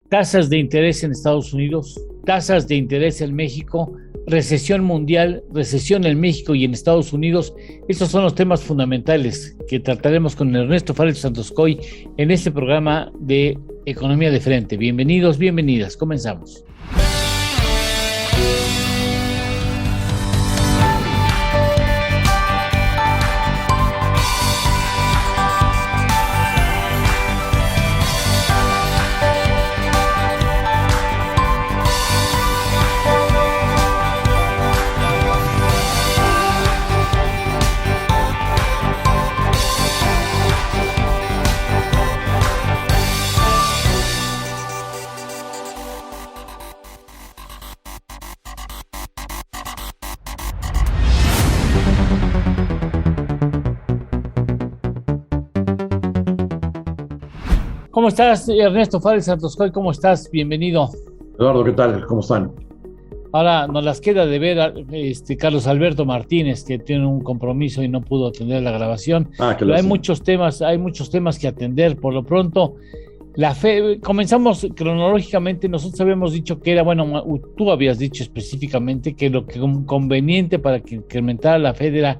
Tasas de interés en Estados Unidos, tasas de interés en México, recesión mundial, recesión en México y en Estados Unidos. Estos son los temas fundamentales que trataremos con Ernesto Fares Santoscoy en este programa de Economía de Frente. Bienvenidos, bienvenidas. Comenzamos. ¿Cómo estás, Ernesto Fares Santoscoy? ¿Cómo estás? Bienvenido. Eduardo, ¿qué tal? ¿Cómo están? Ahora nos las queda de ver a Carlos Alberto Martínez, que tiene un compromiso y no pudo atender la grabación. Pero hay muchos temas que atender. Por lo pronto, la Fed, comenzamos cronológicamente. Nosotros habíamos dicho que era, bueno, tú habías dicho específicamente que lo que conveniente para que incrementara la Fed era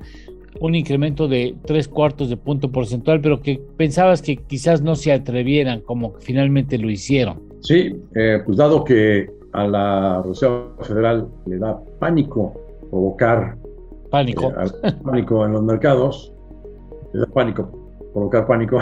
un incremento de 3/4 de punto porcentual, pero que pensabas que quizás no se atrevieran como que finalmente lo hicieron. Sí, pues dado que a la Reserva Federal le da pánico provocar pánico en los mercados, le da pánico provocar pánico,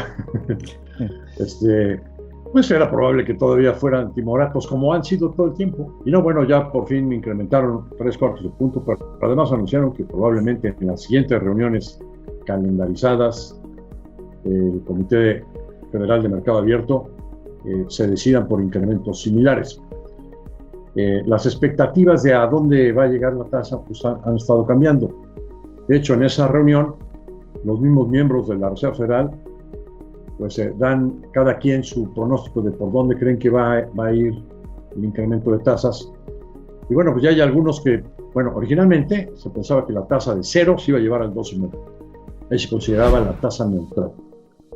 pues era probable que todavía fueran timoratos como han sido todo el tiempo. Y no, bueno, ya por fin incrementaron 3/4 de punto, pero además anunciaron que probablemente en las siguientes reuniones calendarizadas el Comité Federal de Mercado Abierto se decidan por incrementos similares. Las expectativas de a dónde va a llegar la tasa pues han estado cambiando. De hecho, en esa reunión, los mismos miembros de la Reserva Federal pues dan cada quien su pronóstico de por dónde creen que va a ir el incremento de tasas. Y bueno, pues ya hay algunos que, bueno, originalmente se pensaba que la tasa de 0 se iba a llevar al 2,5. Ahí se consideraba la tasa neutral.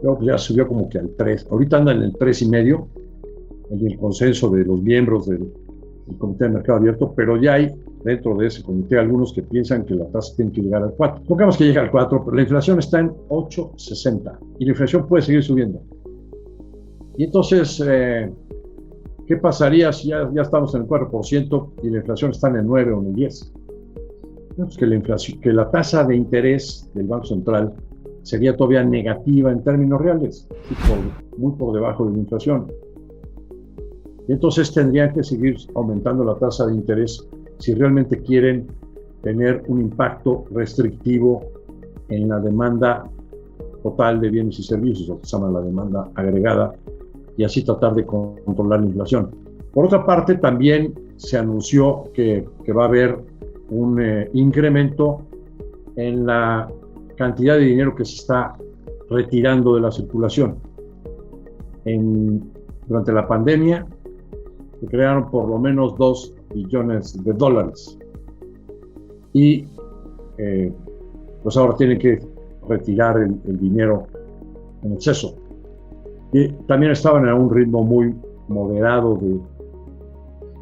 Luego pues ya subió como que al 3. Ahorita anda en el 3,5, en el consenso de los miembros del Comité de Mercado Abierto, pero ya hay dentro de ese comité algunos que piensan que la tasa tiene que llegar al 4. Supongamos que llega al 4, pero la inflación está en 8,60 y la inflación puede seguir subiendo. Y entonces, ¿qué pasaría si ya estamos en el 4% y la inflación está en el 9 o en el 10? Pues que la tasa de interés del Banco Central sería todavía negativa en términos reales, muy por debajo de la inflación. Y entonces tendrían que seguir aumentando la tasa de interés si realmente quieren tener un impacto restrictivo en la demanda total de bienes y servicios, lo que se llama la demanda agregada, y así tratar de controlar la inflación. Por otra parte, también se anunció que va a haber un incremento en la cantidad de dinero que se está retirando de la circulación. Durante la pandemia se crearon por lo menos $2 billones y pues ahora tienen que retirar el dinero en exceso. Y también estaban a un ritmo muy moderado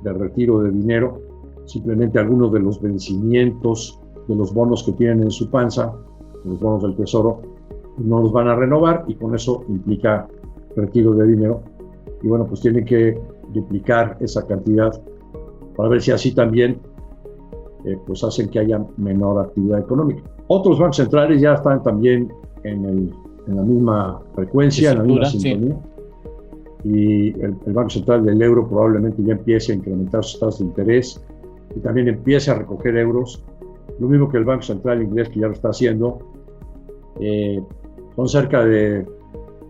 de retiro de dinero. Simplemente algunos de los vencimientos de los bonos que tienen en su panza, los bonos del Tesoro, no los van a renovar y con eso implica retiro de dinero. Y bueno, pues tienen que duplicar esa cantidad para ver si así también pues hacen que haya menor actividad económica. Otros bancos centrales ya están también en la misma frecuencia, en la misma sintonía. Sí. Y el Banco Central del Euro probablemente ya empiece a incrementar sus tasas de interés y también empiece a recoger euros. Lo mismo que el Banco Central inglés, que ya lo está haciendo. Son cerca de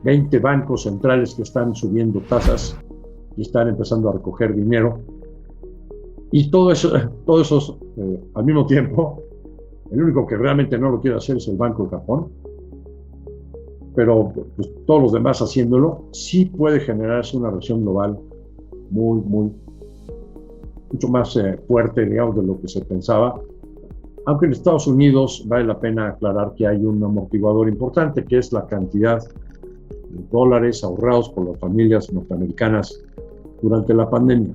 20 bancos centrales que están subiendo tasas y están empezando a recoger dinero. Y todos esos al mismo tiempo, el único que realmente no lo quiere hacer es el Banco de Japón, pero pues, todos los demás haciéndolo, sí puede generarse una recesión global mucho más fuerte, digamos, de lo que se pensaba. Aunque en Estados Unidos vale la pena aclarar que hay un amortiguador importante, que es la cantidad de dólares ahorrados por las familias norteamericanas durante la pandemia.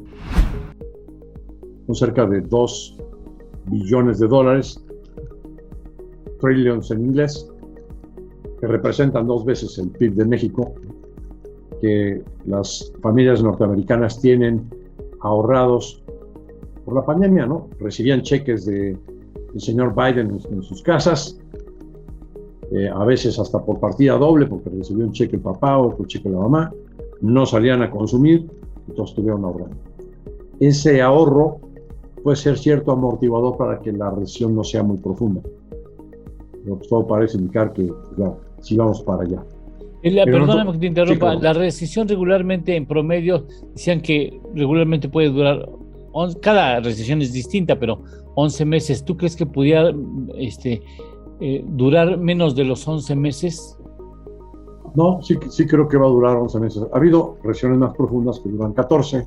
Son cerca de 2 billones de dólares, trillions en inglés, que representan 2 veces el PIB de México, que las familias norteamericanas tienen ahorrados por la pandemia, ¿no? Recibían cheques del señor Biden en sus casas, a veces hasta por partida doble, porque recibió un cheque el papá, otro cheque la mamá, no salían a consumir, entonces estuvieron ahorrando. Ese ahorro puede ser cierto amortiguador para que la recesión no sea muy profunda. Pero pues todo parece indicar que ya, sí vamos para allá. Perdóname que te interrumpa, sí, la recesión regularmente en promedio, decían que regularmente puede durar, cada recesión es distinta, pero 11 meses. ¿Tú crees que pudiera durar menos de los 11 meses? No, sí creo que va a durar 11 meses. Ha habido recesiones más profundas que duran 14,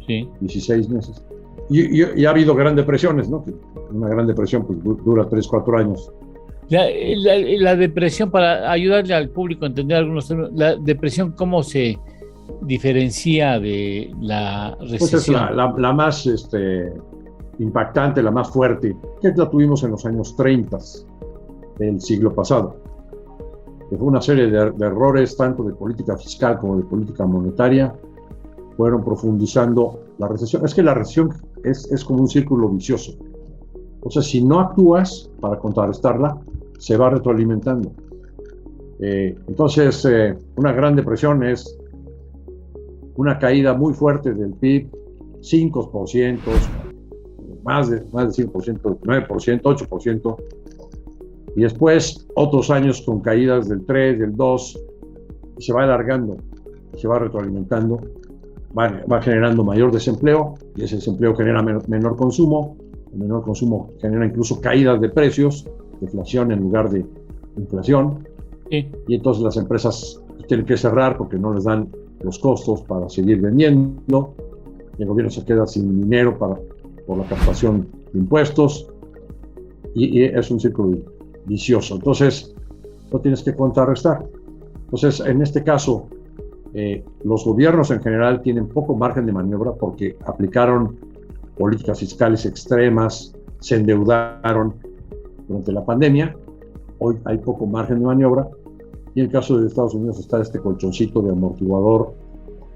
sí, 16 meses. Y ha habido grandes depresiones, ¿no? Una gran depresión pues, dura 3, 4 años. La depresión, para ayudarle al público a entender algunos términos, la depresión, ¿cómo se diferencia de la recesión? Pues es la más impactante, la más fuerte, que la tuvimos en los años 30 del siglo pasado. Que fue una serie de errores, tanto de política fiscal como de política monetaria, fueron profundizando la recesión. Es que la recesión es como un círculo vicioso. O sea, si no actúas para contrarrestarla, se va retroalimentando. Entonces, una gran depresión es una caída muy fuerte del PIB, 5%, más de 5%, 9%, 8%, y después otros años con caídas del 3, del 2, y se va alargando, se va retroalimentando, va generando mayor desempleo, y ese desempleo genera menor consumo, el menor consumo genera incluso caídas de precios, deflación en lugar de inflación, sí. Y entonces las empresas tienen que cerrar porque no les dan los costos para seguir vendiendo, y el gobierno se queda sin dinero por la captación de impuestos, y es un círculo vicioso. Entonces, lo tienes que contrarrestar. Entonces, en este caso, los gobiernos en general tienen poco margen de maniobra porque aplicaron políticas fiscales extremas, se endeudaron durante la pandemia. Hoy hay poco margen de maniobra, y en el caso de Estados Unidos está este colchoncito de amortiguador,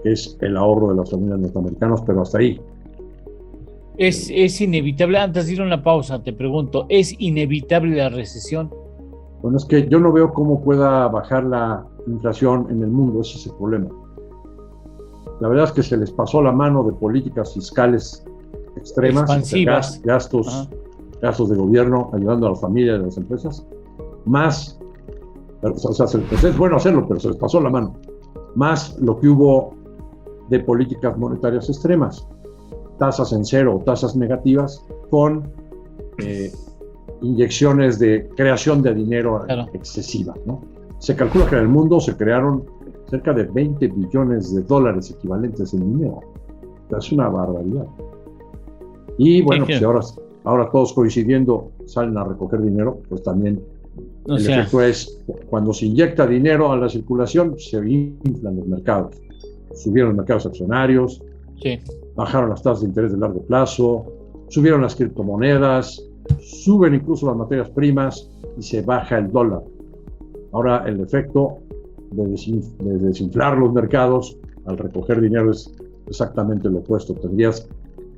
que es el ahorro de las familias norteamericanas, pero hasta ahí. Es inevitable, antes de ir a una pausa, te pregunto, ¿es inevitable la recesión? Bueno, es que yo no veo cómo pueda bajar la inflación en el mundo, ese es el problema. La verdad es que se les pasó la mano de políticas fiscales extremas, expansivas, gastos de gobierno ayudando a las familias y a las empresas, más, o sea, es bueno hacerlo, pero se les pasó la mano, más lo que hubo de políticas monetarias extremas, tasas en cero o tasas negativas, con inyecciones de creación de dinero excesiva, ¿no? Se calcula que en el mundo se crearon cerca de 20 billones de dólares equivalentes en dinero. Es una barbaridad. Y bueno, pues ahora todos coincidiendo salen a recoger dinero, pues también efecto es, cuando se inyecta dinero a la circulación, se inflan los mercados. Subieron los mercados accionarios, bajaron las tasas de interés de largo plazo, subieron las criptomonedas, suben incluso las materias primas y se baja el dólar. Ahora el efecto de desinflar los mercados al recoger dinero es exactamente lo opuesto. Tendrías,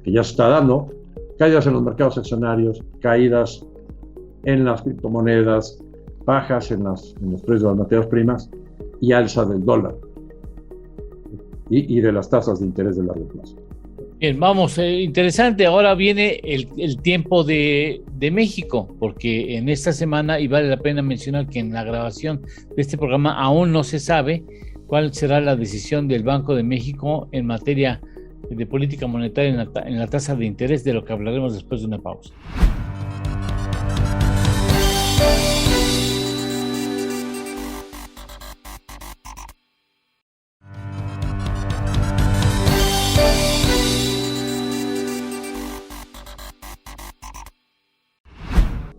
que ya se está dando, caídas en los mercados accionarios, caídas en las criptomonedas, bajas en los precios de las materias primas y alza del dólar y de las tasas de interés de largo plazo. Bien, vamos, interesante. Ahora viene el tiempo de México, porque en esta semana, y vale la pena mencionar que en la grabación de este programa aún no se sabe cuál será la decisión del Banco de México en materia de política monetaria en la tasa de interés, de lo que hablaremos después de una pausa.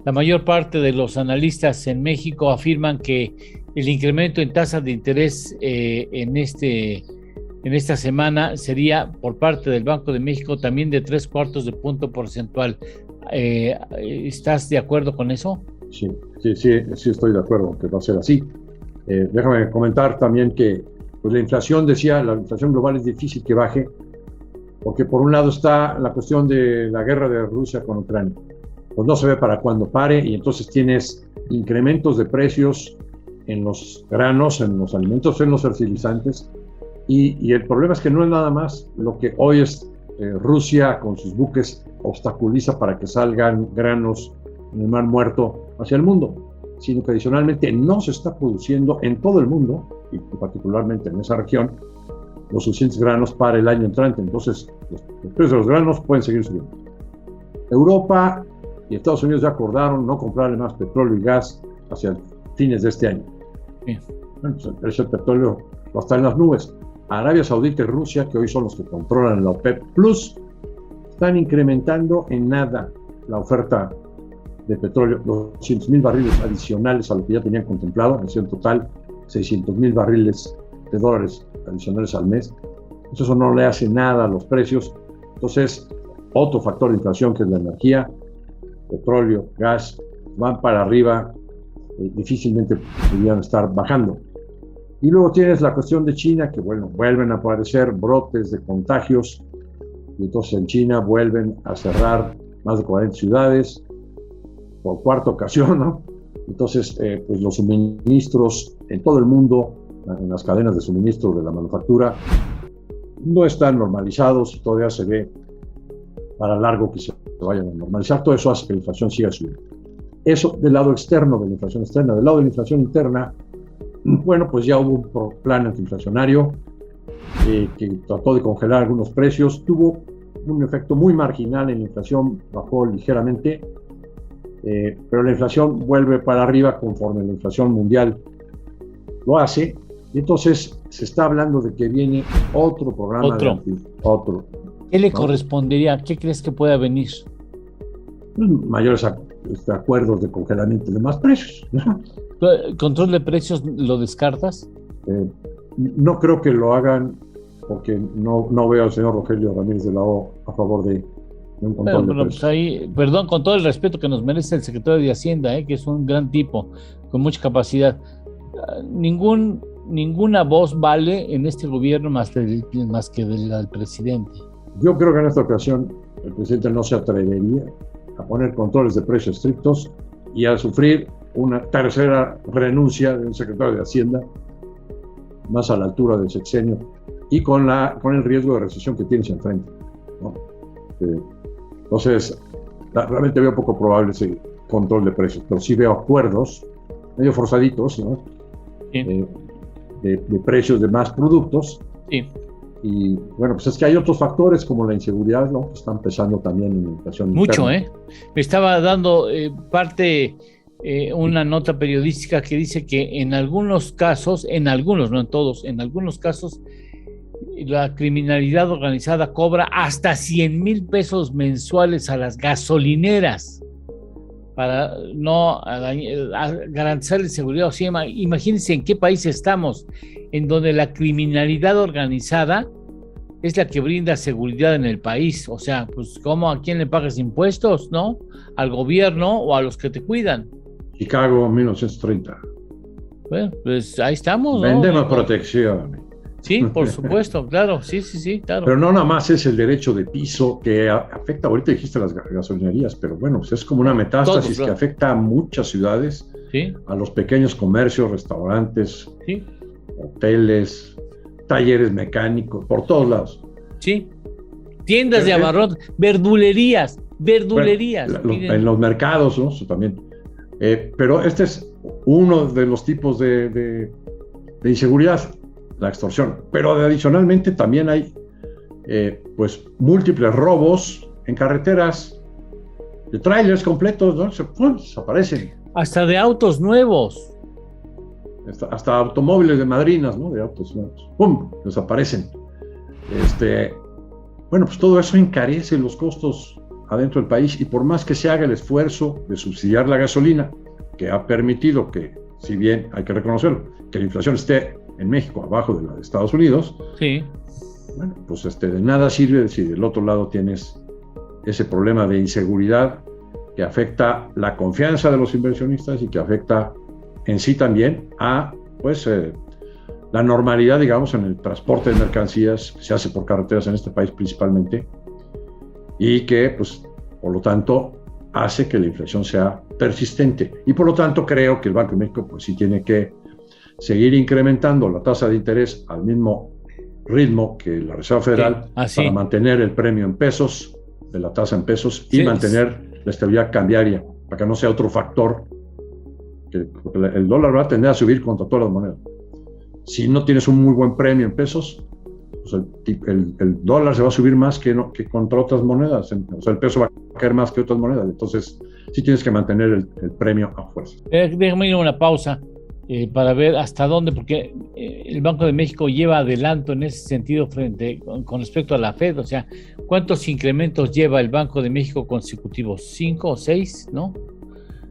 La mayor parte de los analistas en México afirman que el incremento en tasas de interés en este en esta semana sería por parte del Banco de México también de 0.75 de punto porcentual. ¿Estás de acuerdo con eso? Sí, estoy de acuerdo que va a ser así. Déjame comentar también que pues, la inflación global es difícil que baje, porque por un lado está la cuestión de la guerra de Rusia con Ucrania. Pues no se ve para cuándo pare, y entonces tienes incrementos de precios en los granos, en los alimentos, en los fertilizantes, y el problema es que no es nada más lo que hoy es Rusia con sus buques obstaculiza para que salgan granos en el Mar Muerto hacia el mundo, sino que adicionalmente no se está produciendo en todo el mundo, y particularmente en esa región, los suficientes granos para el año entrante. Entonces, los precios de los granos pueden seguir subiendo. Europa y Estados Unidos ya acordaron no comprarle más petróleo y gas hacia fines de este año. Bueno, pues el precio del petróleo va a estar en las nubes. Arabia Saudita y Rusia, que hoy son los que controlan la OPEP Plus, están incrementando en nada la oferta de petróleo, 200,000 barriles adicionales a lo que ya tenían contemplado, en total 600,000 barriles de dólares adicionales al mes. Eso no le hace nada a los precios. Entonces, otro factor de inflación, que es la energía, petróleo, gas, van para arriba, difícilmente podrían estar bajando. Y luego tienes la cuestión de China, que bueno, vuelven a aparecer brotes de contagios, y entonces en China vuelven a cerrar más de 40 ciudades, por cuarta ocasión, ¿no? Entonces, pues los suministros en todo el mundo, en las cadenas de suministro de la manufactura, no están normalizados, y todavía se ve para largo que se vayan a normalizar. Todo eso hace que la inflación siga subiendo. Eso del lado externo de la inflación externa. Del lado de la inflación interna, bueno, pues ya hubo un plan antiinflacionario que trató de congelar algunos precios, tuvo un efecto muy marginal en la inflación, bajó ligeramente, pero la inflación vuelve para arriba conforme la inflación mundial lo hace, y entonces se está hablando de que viene otro programa. Otro. ¿Qué le correspondería? ¿Qué crees que pueda venir? Mayores acuerdos de congelamiento de más precios, ¿no? ¿Control de precios lo descartas? No creo que lo hagan, porque no veo al señor Rogelio Ramírez de la O a favor de un control de precios. Pues ahí, perdón, con todo el respeto que nos merece el secretario de Hacienda, que es un gran tipo, con mucha capacidad. Ninguna voz vale en este gobierno más que de la del presidente. Yo creo que en esta ocasión el presidente no se atrevería a poner controles de precios estrictos y a sufrir una tercera renuncia de un secretario de Hacienda más a la altura del sexenio y con el riesgo de recesión que tienes enfrente, ¿no? Entonces, realmente veo poco probable ese control de precios, pero sí veo acuerdos medio forzaditos, ¿no? Sí. De precios de más productos. Sí. Y bueno, pues es que hay otros factores como la inseguridad, ¿no? Que están pesando también en la inflación mucho, interna. Me estaba dando una nota periodística que dice que en algunos casos, no en todos, en algunos casos, la criminalidad organizada cobra hasta 100,000 pesos mensuales a las gasolineras para no garantizarles seguridad. O sea, imagínense en qué país estamos, en donde la criminalidad organizada es la que brinda seguridad en el país. O sea, pues ¿cómo? ¿A quién le pagas impuestos? ¿No? ¿Al gobierno o a los que te cuidan? Chicago, 1930. Bueno, pues ahí estamos, ¿no? Vendemos protección. Sí, por supuesto, claro, sí, claro. Pero no nada más es el derecho de piso que afecta, ahorita dijiste las gasolinerías, pero bueno, pues es como una metástasis que afecta a muchas ciudades, ¿sí? A los pequeños comercios, restaurantes, ¿sí? Hoteles, talleres mecánicos, por todos lados. Sí, tiendas de abarrotes, verdulerías. Bueno, en los mercados, ¿no? Eso también. Pero este es uno de los tipos de inseguridad, la extorsión. Pero adicionalmente también hay pues múltiples robos en carreteras, de trailers completos, ¿no? Desaparecen. Hasta de autos nuevos. Hasta automóviles de madrinas, ¿no? De autos nuevos. ¡Pum! Desaparecen. Bueno, pues todo eso encarece los costos adentro del país, y por más que se haga el esfuerzo de subsidiar la gasolina, que ha permitido que, si bien hay que reconocerlo, que la inflación esté en México abajo de la de Estados Unidos, sí. Bueno, pues de nada sirve si del otro lado tienes ese problema de inseguridad que afecta la confianza de los inversionistas y que afecta en sí también a la normalidad, digamos, en el transporte de mercancías que se hace por carreteras en este país principalmente, y que, pues, por lo tanto, hace que la inflación sea persistente. Y por lo tanto, creo que el Banco de México, pues, sí tiene que seguir incrementando la tasa de interés al mismo ritmo que la Reserva Federal, para mantener el premio en pesos, de la tasa en pesos, y mantener la estabilidad cambiaria, para que no sea otro factor, porque el dólar va a tender a subir contra todas las monedas. Si no tienes un muy buen premio en pesos, pues el dólar se va a subir más que contra otras monedas, o sea, el peso va a caer más que otras monedas, entonces sí tienes que mantener el premio a fuerza. Déjame ir a una pausa para ver hasta dónde, porque el Banco de México lleva adelanto en ese sentido con respecto a la Fed, o sea, ¿cuántos incrementos lleva el Banco de México consecutivos? 5 o 6, ¿no?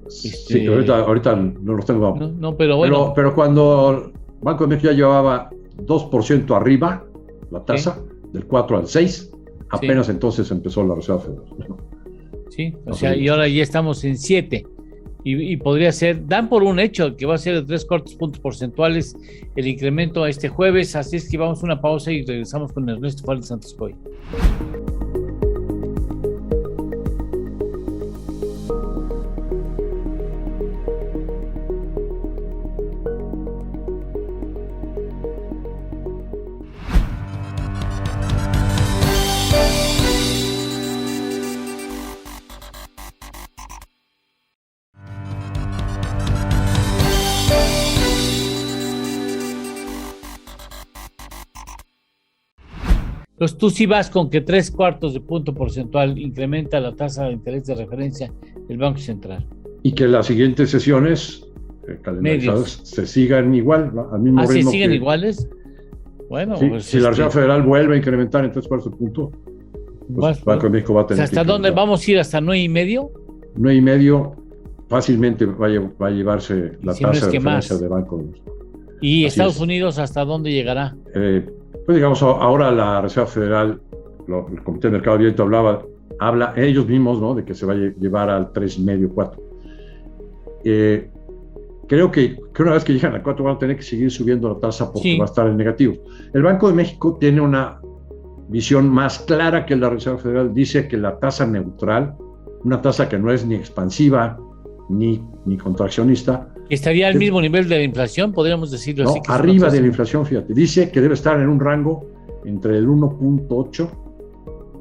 Sí, ahorita no los tengo. No, pero bueno. Pero cuando el Banco de México ya llevaba 2% arriba, la tasa, del 4 al 6, apenas entonces empezó la Reserva Federal. Sí, o sea, y ahora ya estamos en 7. Y podría ser, dan por un hecho que va a ser de 3/4 puntos porcentuales el incremento este jueves, así es que vamos a una pausa y regresamos con Ernesto Faldo Santoscoy. Entonces tú sí vas con que 3/4 punto porcentual incrementa la tasa de interés de referencia del Banco Central. Y que las siguientes sesiones calendarizadas se sigan igual, ¿no? Al mismo ritmo. ¿Sí siguen iguales? Bueno, sí, pues si la Reserva Federal vuelve a incrementar en 3/4 puntos, pues el Banco de México va a tener ¿hasta dónde vamos a ir? ¿Hasta 9.5? 9.5 fácilmente va a llevarse la tasa de referencia de Banco de México. ¿Y Estados Unidos hasta dónde llegará? Pues digamos, ahora la Reserva Federal, el Comité de Mercado Abierto habla ellos mismos, ¿no?, de que se va a llevar al 3.5, 4. Creo que una vez que llegan al 4 van a tener que seguir subiendo la tasa porque va a estar en negativo. El Banco de México tiene una visión más clara que la Reserva Federal. Dice que la tasa neutral, una tasa que no es ni expansiva ni contraccionista, ¿estaría al mismo nivel de la inflación? Podríamos decirlo así. No, arriba de la inflación, fíjate. Dice que debe estar en un rango entre el 1.8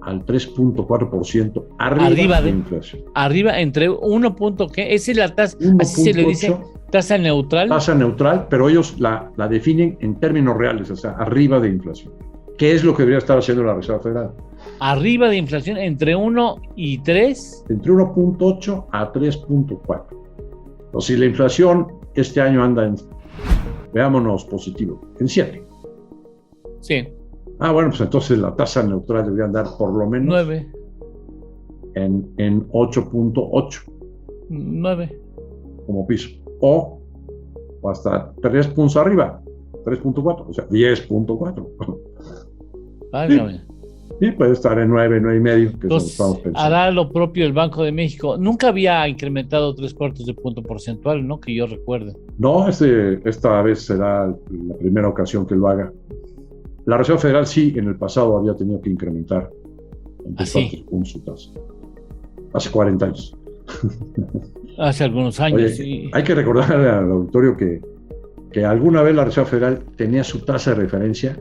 al 3.4% arriba de la inflación. Arriba, entre 1. ¿Qué? Esa es la tasa, así se le dice, tasa neutral. Tasa neutral, pero ellos la definen en términos reales, o sea, arriba de inflación. ¿Qué es lo que debería estar haciendo la Reserva Federal? Arriba de inflación, entre 1 y 3. Entre 1.8 a 3.4. O si la inflación este año anda veámonos positivo, en 7. Sí. Bueno, pues entonces la tasa neutral debería andar por lo menos 9. En 8.8. 9. Como piso. O hasta 3 puntos arriba, 3.4, o sea, 10.4. Sí, puede estar en 9, 9.5, que entonces, estamos pensando. Hará lo propio el Banco de México. Nunca había incrementado 3/4 punto porcentual, ¿no? Que yo recuerde. No, esta vez será la primera ocasión que lo haga. La Reserva Federal sí, en el pasado había tenido que incrementar en 3/4 puntos su tasa. Hace 40 años. Hace algunos años, Oye, sí. Hay que recordar al auditorio que alguna vez la Reserva Federal tenía su tasa de referencia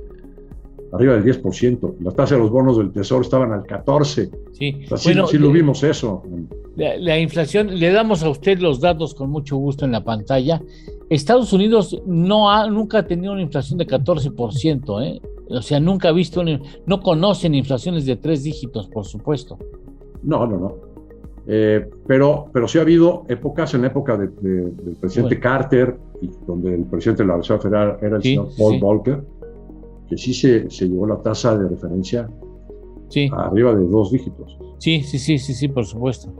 arriba del 10%. Las tasas de los bonos del Tesoro estaban al 14%. Sí, o sea, sí lo vimos eso. La inflación, le damos a usted los datos con mucho gusto en la pantalla. Estados Unidos nunca ha tenido una inflación de 14%, ¿eh? O sea, nunca ha visto, no conocen inflaciones de 3 dígitos, por supuesto. No. Pero sí ha habido épocas, en la época del presidente Carter, y donde el presidente de la Reserva Federal era el señor Paul Volcker, que sí se llevó la tasa de referencia arriba de 2 dígitos. Sí, por supuesto.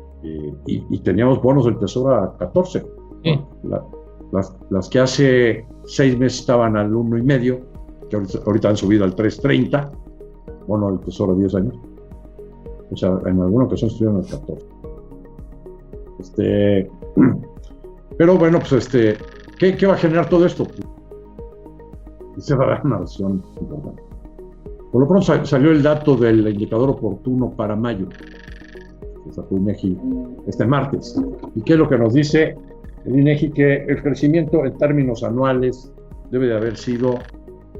Y teníamos bonos del Tesoro a 14. Sí. ¿No? Las que hace 6 meses estaban al 1,5, que ahorita han subido al 3.30, bono del Tesoro a 10 años. O sea, en alguna ocasión estuvieron al 14. Pero bueno, pues ¿qué va a generar todo esto? Se va a dar una recesión importante. Por lo pronto salió el dato del indicador oportuno para mayo, que sacó INEGI este martes. ¿Y qué es lo que nos dice el INEGI? Que el crecimiento en términos anuales debe de haber sido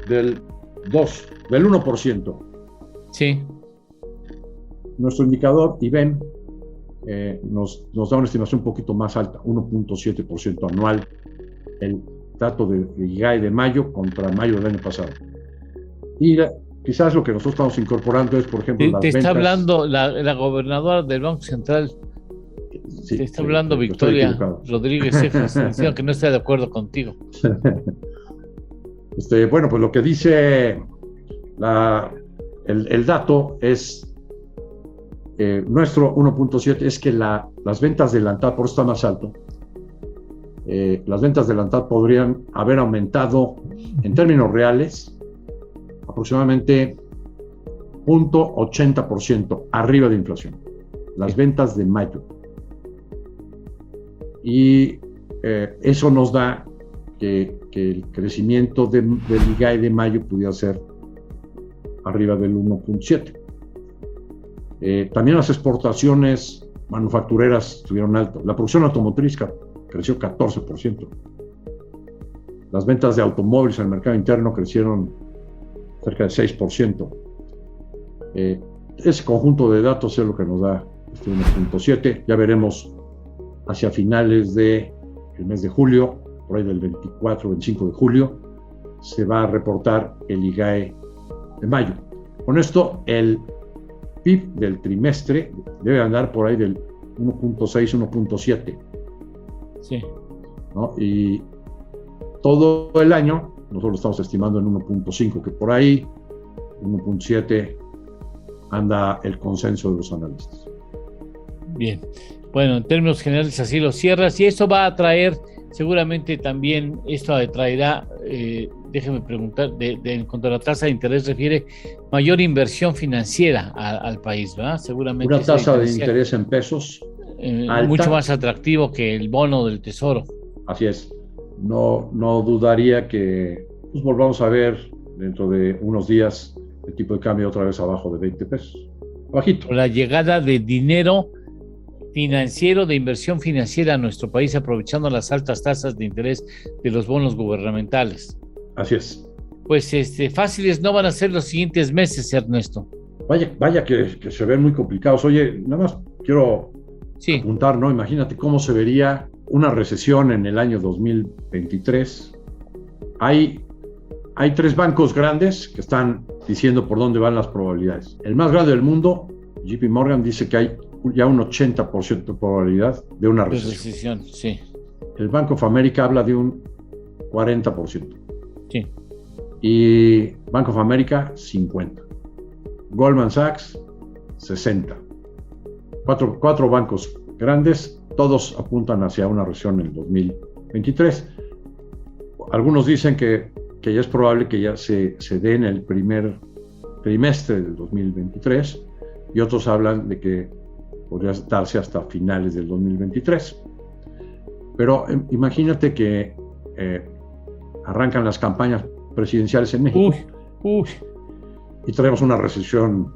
del 1%. Sí. Nuestro indicador IBEM nos da una estimación un poquito más alta, 1.7% anual, el dato de IGAE de mayo contra mayo del año pasado. Y quizás lo que nosotros estamos incorporando es, por ejemplo, las ventas. Te está hablando la gobernadora del Banco Central. Sí, te está hablando Victoria Rodríguez Cejas, diciendo que no está de acuerdo contigo. Bueno, pues lo que dice el dato es nuestro 1.7 es que las ventas adelantadas, por eso está más alto, las ventas adelantadas podrían haber aumentado en términos reales aproximadamente 0.80% arriba de inflación, las ventas de mayo. Y eso nos da que el crecimiento del IGAE de mayo pudiera ser arriba del 1.7. También las exportaciones manufactureras estuvieron altas. La producción automotriz creció 14%. Las ventas de automóviles en el mercado interno crecieron cerca de 6%. Ese conjunto de datos es lo que nos da 1.7. Ya veremos hacia finales del mes de julio, por ahí del 24 o 25 de julio, se va a reportar el IGAE de mayo. Con esto, el PIB del trimestre debe andar por ahí del 1.6, 1.7. Sí. ¿No? Y todo el año nosotros lo estamos estimando en 1.5, que por ahí 1.7 anda el consenso de los analistas. Bien. Bueno, en términos generales así lo cierras, y eso va a traer seguramente también, esto traerá, déjeme preguntar, en cuanto a la tasa de interés refiere, mayor inversión financiera al país, ¿verdad? Seguramente. Una tasa de interés en pesos mucho más atractivo que el bono del Tesoro. Así es. No dudaría que pues, volvamos a ver dentro de unos días el tipo de cambio otra vez abajo de 20 pesos. Bajito. La llegada de dinero financiero, de inversión financiera a nuestro país, aprovechando las altas tasas de interés de los bonos gubernamentales. Así es. Pues fáciles no van a ser los siguientes meses, Ernesto. Vaya que se ven muy complicados. Oye, nada más quiero apuntar, ¿no? Imagínate cómo se vería una recesión en el año 2023. Hay 3 bancos grandes que están diciendo por dónde van las probabilidades. El más grande del mundo, JP Morgan, dice que hay ya un 80% de probabilidad de una recesión. Sí. El Bank of America habla de un 40%. Sí. Y Bank of America, 50%. Goldman Sachs, 60%. Cuatro bancos grandes, todos apuntan hacia una recesión en el 2023. Algunos dicen que ya es probable que ya se dé en el primer trimestre del 2023, y otros hablan de que podría darse hasta finales del 2023. Pero imagínate que arrancan las campañas presidenciales en México y traemos una recesión,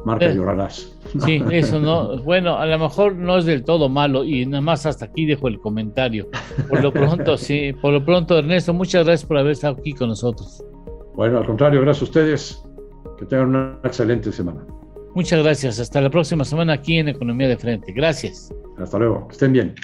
marca llorarás. Sí, eso no, bueno, a lo mejor no es del todo malo, y nada más hasta aquí dejo el comentario. Por lo pronto, Ernesto, muchas gracias por haber estado aquí con nosotros. Bueno, al contrario, gracias a ustedes, que tengan una excelente semana. Muchas gracias, hasta la próxima semana aquí en Economía de Frente. Gracias. Hasta luego, que estén bien.